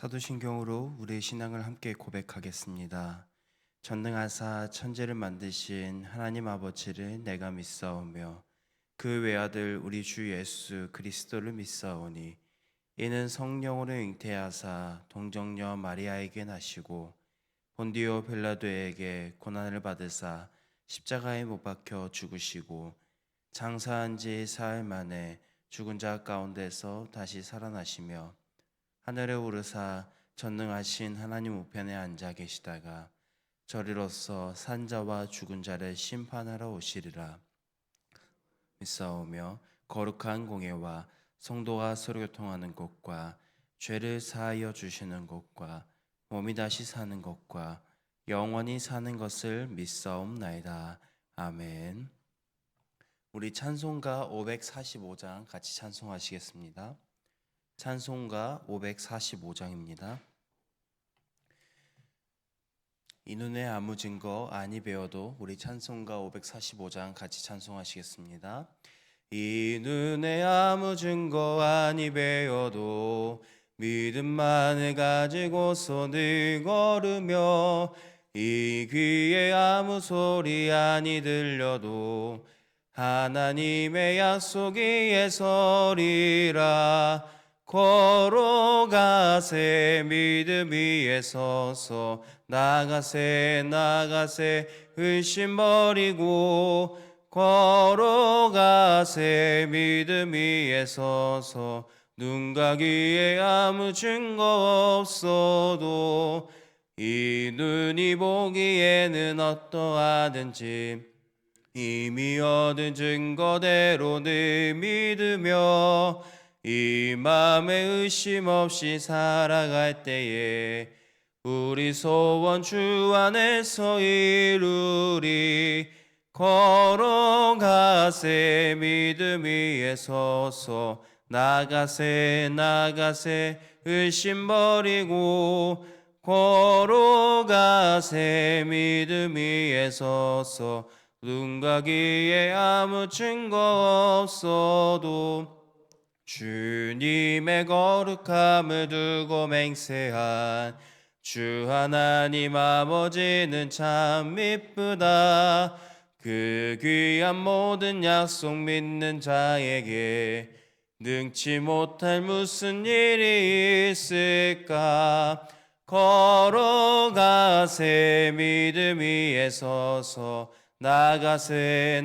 사도신경으로 우리의 신앙을 함께 고백하겠습니다. 전능하사 천지를 만드신 하나님 아버지를 내가 믿사오며 그 외아들 우리 주 예수 그리스도를 믿사오니 이는 성령으로 잉태하사 동정녀 마리아에게 나시고 본디오 빌라도에게 고난을 받으사 십자가에 못 박혀 죽으시고 장사한 지 사흘 만에 죽은 자 가운데서 다시 살아나시며 하늘에 오르사 전능하신 하나님 우편에 앉아 계시다가 저리로서 산자와 죽은 자를 심판하러 오시리라. 믿사오며 거룩한 공예와 성도가 서로 교통하는 곳과 죄를 사하여 주시는 곳과 몸이 다시 사는 것과 영원히 사는 것을 믿사옵나이다. 아멘. 우리 찬송가 545장 같이 찬송하시겠습니다. 찬송가 545장입니다. 이 눈에 아무 증거 아니 배워도 우리 찬송가 545장 같이 찬송하시겠습니다. 이 눈에 아무 증거 아니 배워도 믿음만을 가지고서 늘 걸으며 이 귀에 아무 소리 아니 들려도 하나님의 약속 위에 서리라. 걸어가세 믿음 위에 서서 나가세 의심 버리고 걸어가세 믿음 위에 서서 눈과 귀에 아무 증거 없어도 이 눈이 보기에는 어떠하든지 이미 얻은 증거대로 늘 믿으며 이 마음에 의심 없이 살아갈 때에 우리 소원 주 안에서 이루리. 걸어가세 믿음 위에 서서 나가세 의심 버리고 걸어가세 믿음 위에 서서 눈과 귀에 아무 증거 없어도 주님의 거룩함을 두고 맹세한 주 하나님 아버지는 참 미쁘다. 그 귀한 모든 약속 믿는 자에게 능치 못할 무슨 일이 있을까. 걸어가세 믿음 위에 서서 나가세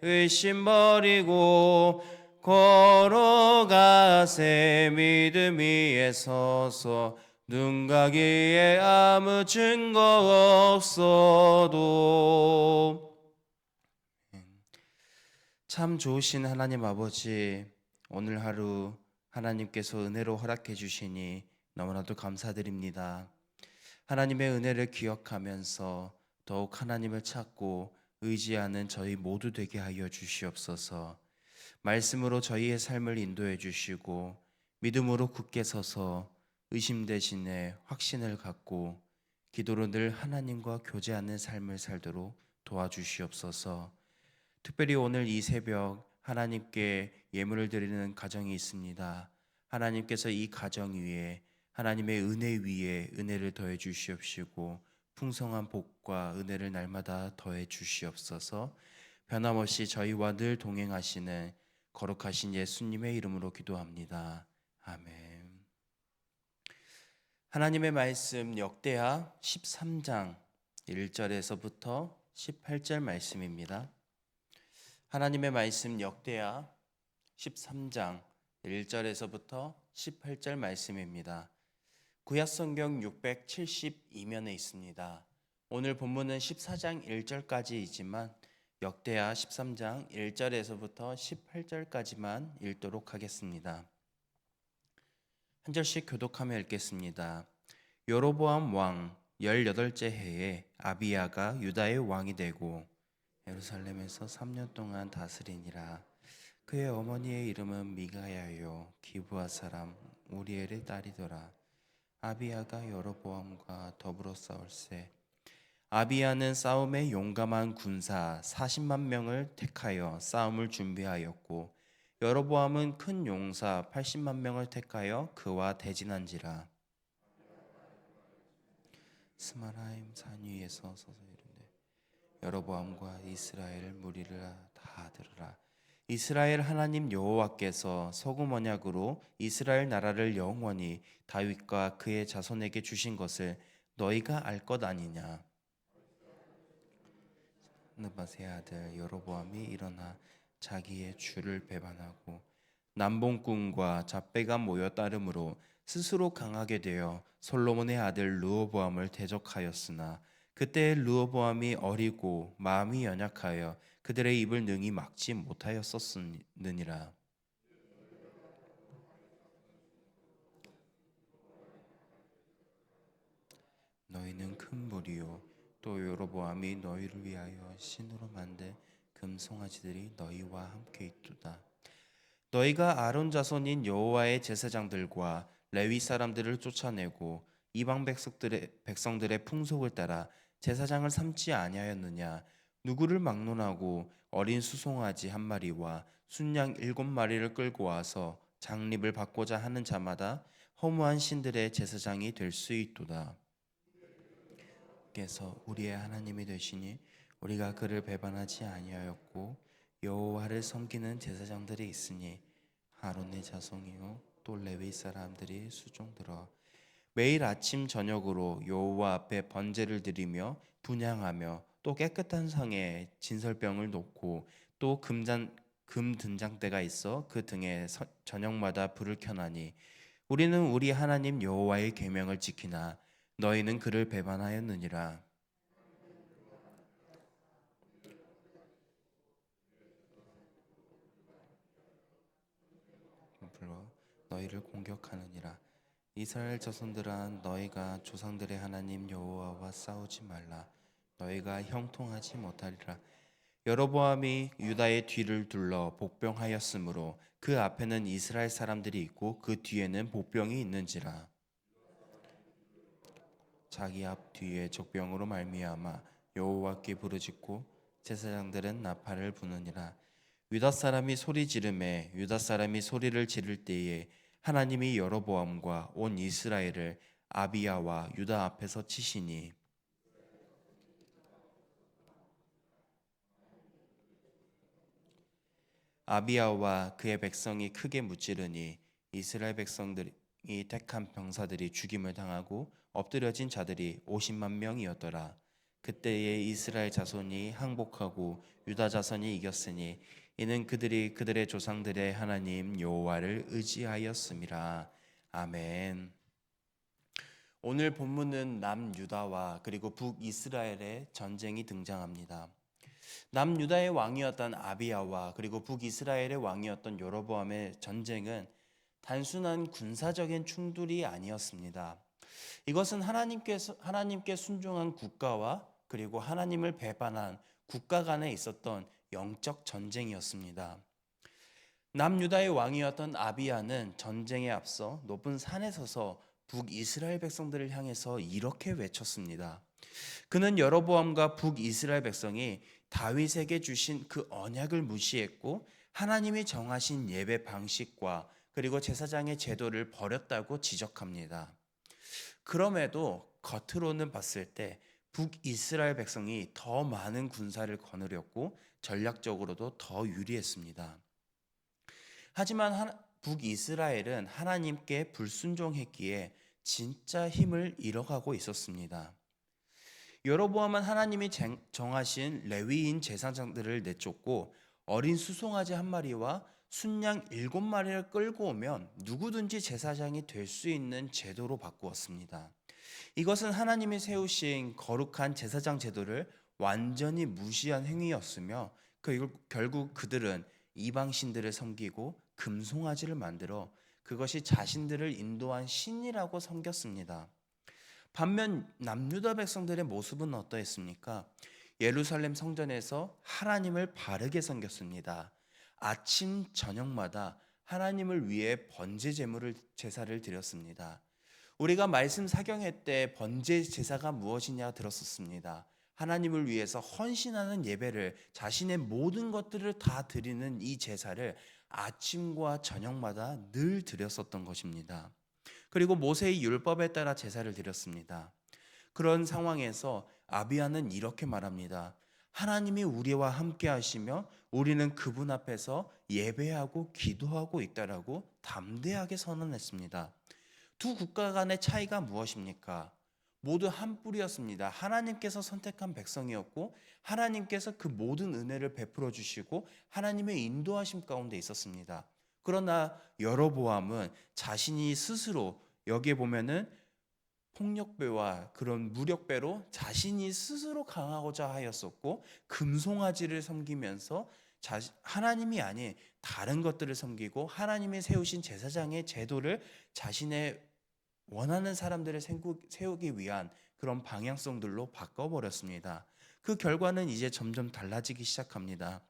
의심 버리고 걸어가세 믿음 위에 서서 눈과 귀에 아무 증거 없어도. 참 좋으신 하나님 아버지, 오늘 하루 하나님께서 은혜로 허락해 주시니 너무나도 감사드립니다. 하나님의 은혜를 기억하면서 더욱 하나님을 찾고 의지하는 저희 모두 되게 하여 주시옵소서. 말씀으로 저희의 삶을 인도해 주시고 믿음으로 굳게 서서 의심 대신에 확신을 갖고 기도로 늘 하나님과 교제하는 삶을 살도록 도와주시옵소서. 특별히 오늘 이 새벽 하나님께 예물을 드리는 가정이 있습니다. 하나님께서 이 가정 위에 하나님의 은혜 위에 은혜를 더해 주시옵시고 풍성한 복과 은혜를 날마다 더해 주시옵소서. 변함없이 저희와 늘 동행하시는 거룩하신 예수님의 이름으로 기도합니다. 아멘. 하나님의 말씀 역대하 13장 1절에서부터 18절 말씀입니다. 하나님의 말씀 역대하 13장 1절에서부터 18절 말씀입니다. 구약성경 672면에 있습니다. 오늘 본문은 14장 1절까지이지만 역대하 13장 1절에서부터 18절까지만 읽도록 하겠습니다. 한 절씩 교독하며 읽겠습니다. 여로보암 왕 18째 해에 아비야가 유다의 왕이 되고 예루살렘에서 3년 동안 다스리니라. 그의 어머니의 이름은 미가야요 기브아 사람 우리엘의 딸이더라. 아비야가 여로보암과 더불어 싸울세. 아비야는 싸움에 용감한 군사 40만 명을 택하여 싸움을 준비하였고 여로보암은 큰 용사 80만 명을 택하여 그와 대진한지라. 스마라임 산 위에서 서서 이르되 여로보암과 이스라엘 무리를 다 들으라. 이스라엘 하나님 여호와께서 소금 언약으로 이스라엘 나라를 영원히 다윗과 그의 자손에게 주신 것을 너희가 알 것 아니냐. 느바세 아들 여로보암이 일어나 자기의 주를 배반하고 남봉꾼과 잡배가 모여 따름으로 스스로 강하게 되어 솔로몬의 아들 르호보암을 대적하였으나 그때 르호보암이 어리고 마음이 연약하여 그들의 입을 능히 막지 못하였었느니라. 너희는 큰 무리요 또 여로보암이 너희를 위하여 신으로 만든 금송아지들이 너희와 함께 있도다. 너희가 아론 자손인 여호와의 제사장들과 레위 사람들을 쫓아내고 이방 백성들의 풍속을 따라 제사장을 삼지 아니하였느냐. 누구를 막론하고 어린 수송아지 한 마리와 순양 7마리를 끌고 와서 장립을 받고자 하는 자마다 허무한 신들의 제사장이 될 수 있도다. 께서 우리의 하나님이 되시니 우리가 그를 배반하지 아니하였고 여호와를 섬기는 제사장들이 있으니 아론의 자손이요 또 레위 사람들이 수종들어 매일 아침 저녁으로 여호와 앞에 번제를 드리며 분향하며 또 깨끗한 상에 진설병을 놓고 또 금 등잔대가 있어 그 등에 저녁마다 불을 켜나니 우리는 우리 하나님 여호와의 계명을 지키나 너희는 그를 배반하였느니라. 불러 너희를 공격하느니라. 이스라엘 자손들아 너희가 조상들의 하나님 여호와와 싸우지 말라. 너희가 형통하지 못하리라. 여로보암이 유다의 뒤를 둘러 복병하였으므로 그 앞에는 이스라엘 사람들이 있고 그 뒤에는 복병이 있는지라. 자기 앞 뒤에 적병으로 말미암아 여호와께 부르짖고 제사장들은 나팔을 부느니라. 유다 사람이 소리 지르매 유다 사람이 소리를 지를 때에 하나님이 여로보암과 온 이스라엘을 아비야와 유다 앞에서 치시니 아비야와 그의 백성이 크게 무찌르니 이스라엘 백성들이 택한 병사들이 죽임을 당하고 엎드려진 자들이 50만 명이었더라. 그때에 이스라엘 자손이 항복하고 유다 자손이 이겼으니 이는 그들이 그들의 조상들의 하나님 여호와를 의지하였음이라. 아멘. 오늘 본문은 남유다와 그리고 북이스라엘의 전쟁이 등장합니다. 남유다의 왕이었던 아비야와 그리고 북이스라엘의 왕이었던 여로보암의 전쟁은 단순한 군사적인 충돌이 아니었습니다. 이것은 하나님께 순종한 국가와 그리고 하나님을 배반한 국가 간에 있었던 영적 전쟁이었습니다. 남유다의 왕이었던 아비야는 전쟁에 앞서 높은 산에 서서 북이스라엘 백성들을 향해서 이렇게 외쳤습니다. 그는 여로보암과 북이스라엘 백성이 다윗에게 주신 그 언약을 무시했고 하나님이 정하신 예배 방식과 그리고 제사장의 제도를 버렸다고 지적합니다. 그럼에도 겉으로는 봤을 때 북이스라엘 백성이 더 많은 군사를 거느렸고 전략적으로도 더 유리했습니다. 하지만 북이스라엘은 하나님께 불순종했기에 진짜 힘을 잃어가고 있었습니다. 여로보암은 하나님이 정하신 레위인 제사장들을 내쫓고 어린 수송아지 한 마리와 순양 7마리를 끌고 오면 누구든지 제사장이 될 수 있는 제도로 바꾸었습니다. 이것은 하나님이 세우신 거룩한 제사장 제도를 완전히 무시한 행위였으며 결국 그들은 이방신들을 섬기고 금송아지를 만들어 그것이 자신들을 인도한 신이라고 섬겼습니다. 반면 남유다 백성들의 모습은 어떠했습니까? 예루살렘 성전에서 하나님을 바르게 섬겼습니다. 아침 저녁마다 하나님을 위해 번제 제사를 드렸습니다. 우리가 말씀 사경회 때 번제 제사가 무엇이냐 들었었습니다. 하나님을 위해서 헌신하는 예배를, 자신의 모든 것들을 다 드리는 이 제사를 아침과 저녁마다 늘 드렸었던 것입니다. 그리고 모세의 율법에 따라 제사를 드렸습니다. 그런 상황에서 아비야는 이렇게 말합니다. 하나님이 우리와 함께 하시며 우리는 그분 앞에서 예배하고 기도하고 있다라고 담대하게 선언했습니다. 두 국가 간의 차이가 무엇입니까? 모두 한 뿌리였습니다. 하나님께서 선택한 백성이었고 하나님께서 그 모든 은혜를 베풀어 주시고 하나님의 인도하심 가운데 있었습니다. 그러나 여로보암은 자신이 스스로, 여기에 보면은 폭력배와 그런 무력배로 자신이 스스로 강하고자 하였었고 금송아지를 섬기면서 하나님이 아닌 다른 것들을 섬기고 하나님이 세우신 제사장의 제도를 자신의 원하는 사람들을 세우기 위한 그런 방향성들로 바꿔버렸습니다. 그 결과는 이제 점점 달라지기 시작합니다.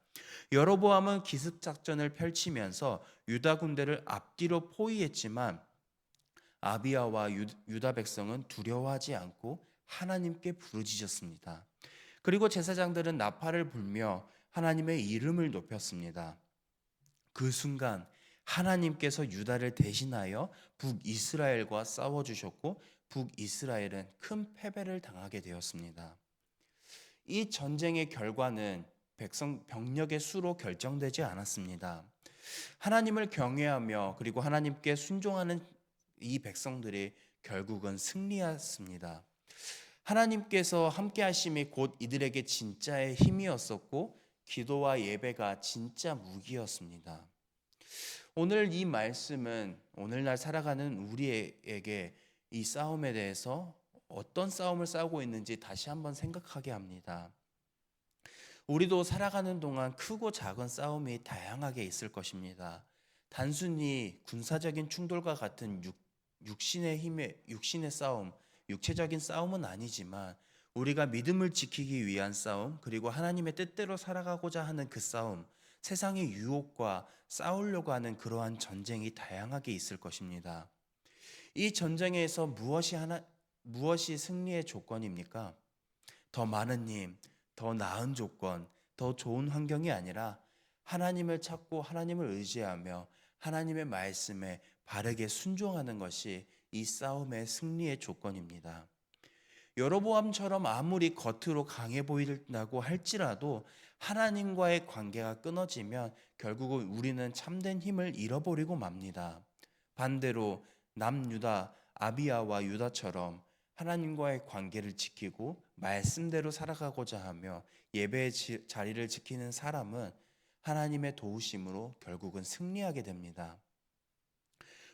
여로보암은 기습작전을 펼치면서 유다 군대를 앞뒤로 포위했지만 아비야와 유다 백성은 두려워하지 않고 하나님께 부르짖었습니다. 그리고 제사장들은 나팔을 불며 하나님의 이름을 높였습니다. 그 순간 하나님께서 유다를 대신하여 북이스라엘과 싸워주셨고 북이스라엘은 큰 패배를 당하게 되었습니다. 이 전쟁의 결과는 병력의 수로 결정되지 않았습니다. 하나님을 경외하며 그리고 하나님께 순종하는 이 백성들이 결국은 승리했습니다. 하나님께서 함께 하심이 곧 이들에게 진짜의 힘이었었고 기도와 예배가 진짜 무기였습니다. 오늘 이 말씀은 오늘날 살아가는 우리에게 이 싸움에 대해서 어떤 싸움을 싸우고 있는지 다시 한번 생각하게 합니다. 우리도 살아가는 동안 크고 작은 싸움이 다양하게 있을 것입니다. 단순히 군사적인 충돌과 같은 육신의 싸움, 육체적인 싸움은 아니지만 우리가 믿음을 지키기 위한 싸움, 그리고 하나님의 뜻대로 살아가고자 하는 그 싸움, 세상의 유혹과 싸우려고 하는 그러한 전쟁이 다양하게 있을 것입니다. 이 전쟁에서 무엇이 승리의 조건입니까? 더 많은 힘, 더 나은 조건, 더 좋은 환경이 아니라 하나님을 찾고 하나님을 의지하며 하나님의 말씀에 바르게 순종하는 것이 이 싸움의 승리의 조건입니다. 여로보암처럼 아무리 겉으로 강해 보인다고 할지라도 하나님과의 관계가 끊어지면 결국은 우리는 참된 힘을 잃어버리고 맙니다. 반대로 남유다 아비야와 유다처럼 하나님과의 관계를 지키고 말씀대로 살아가고자 하며 예배의 자리를 지키는 사람은 하나님의 도우심으로 결국은 승리하게 됩니다.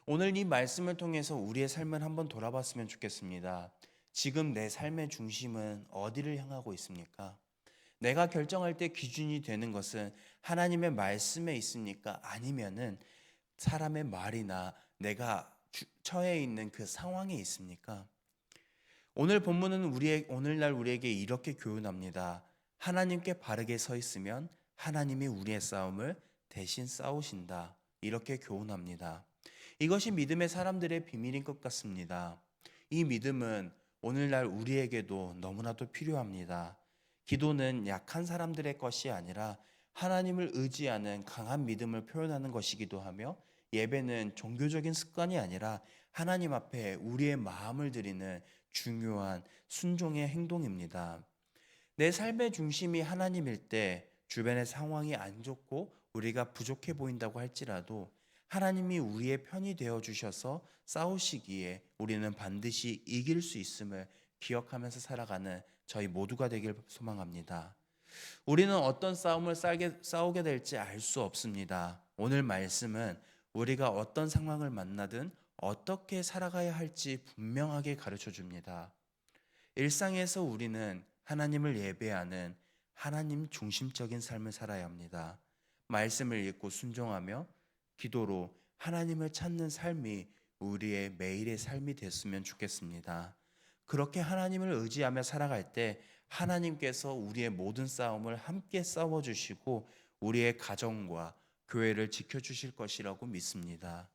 오늘 이 말씀을 통해서 우리의 삶을 한번 돌아봤으면 좋겠습니다. 지금 내 삶의 중심은 어디를 향하고 있습니까? 내가 결정할 때 기준이 되는 것은 하나님의 말씀에 있습니까? 아니면은 사람의 말이나 내가 처해 있는 그 상황에 있습니까? 오늘 본문은 오늘날 우리에게 이렇게 교훈합니다. 하나님께 바르게 서 있으면 하나님이 우리의 싸움을 대신 싸우신다. 이렇게 교훈합니다. 이것이 믿음의 사람들의 비밀인 것 같습니다. 이 믿음은 오늘날 우리에게도 너무나도 필요합니다. 기도는 약한 사람들의 것이 아니라 하나님을 의지하는 강한 믿음을 표현하는 것이기도 하며 예배는 종교적인 습관이 아니라 하나님 앞에 우리의 마음을 드리는 중요한 순종의 행동입니다. 내 삶의 중심이 하나님일 때 주변의 상황이 안 좋고 우리가 부족해 보인다고 할지라도 하나님이 우리의 편이 되어 주셔서 싸우시기에 우리는 반드시 이길 수 있음을 기억하면서 살아가는 저희 모두가 되길 소망합니다. 우리는 어떤 싸움을 싸우게 될지 알 수 없습니다. 오늘 말씀은 우리가 어떤 상황을 만나든 어떻게 살아가야 할지 분명하게 가르쳐 줍니다. 일상에서 우리는 하나님을 예배하는 하나님 중심적인 삶을 살아야 합니다. 말씀을 읽고 순종하며 기도로 하나님을 찾는 삶이 우리의 매일의 삶이 됐으면 좋겠습니다. 그렇게 하나님을 의지하며 살아갈 때 하나님께서 우리의 모든 싸움을 함께 싸워주시고 우리의 가정과 교회를 지켜주실 것이라고 믿습니다.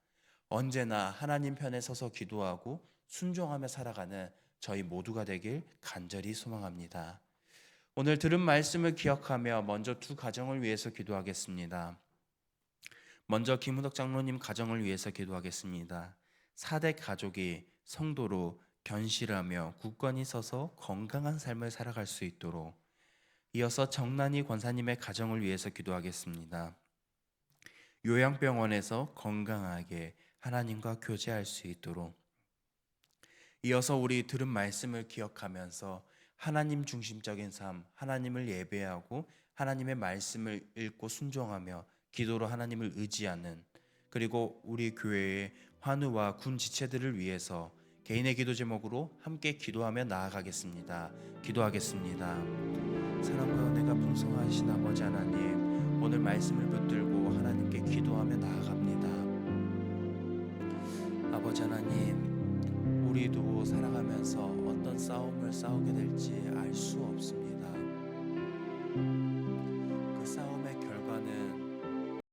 언제나 하나님 편에 서서 기도하고 순종하며 살아가는 저희 모두가 되길 간절히 소망합니다. 오늘 들은 말씀을 기억하며 먼저 두 가정을 위해서 기도하겠습니다. 먼저 김우덕 장로님 가정을 위해서 기도하겠습니다. 4대 가족이 성도로 견실하며 굳건히 서서 건강한 삶을 살아갈 수 있도록, 이어서 정난이 권사님의 가정을 위해서 기도하겠습니다. 요양병원에서 건강하게 하나님과 교제할 수 있도록, 이어서 우리 들은 말씀을 기억하면서 하나님 중심적인 삶, 하나님을 예배하고 하나님의 말씀을 읽고 순종하며 기도로 하나님을 의지하는, 그리고 우리 교회의 환우와 군 지체들을 위해서 개인의 기도 제목으로 함께 기도하며 나아가겠습니다. 기도하겠습니다. 사랑과 은혜가 풍성하신 아버지 하나님, 오늘 말씀을 붙들고 하나님께 기도하며 나아갑니다. 아버지 하나님, 우리도 살아가면서 어떤 싸움을 싸우게 될지 알 수 없습니다.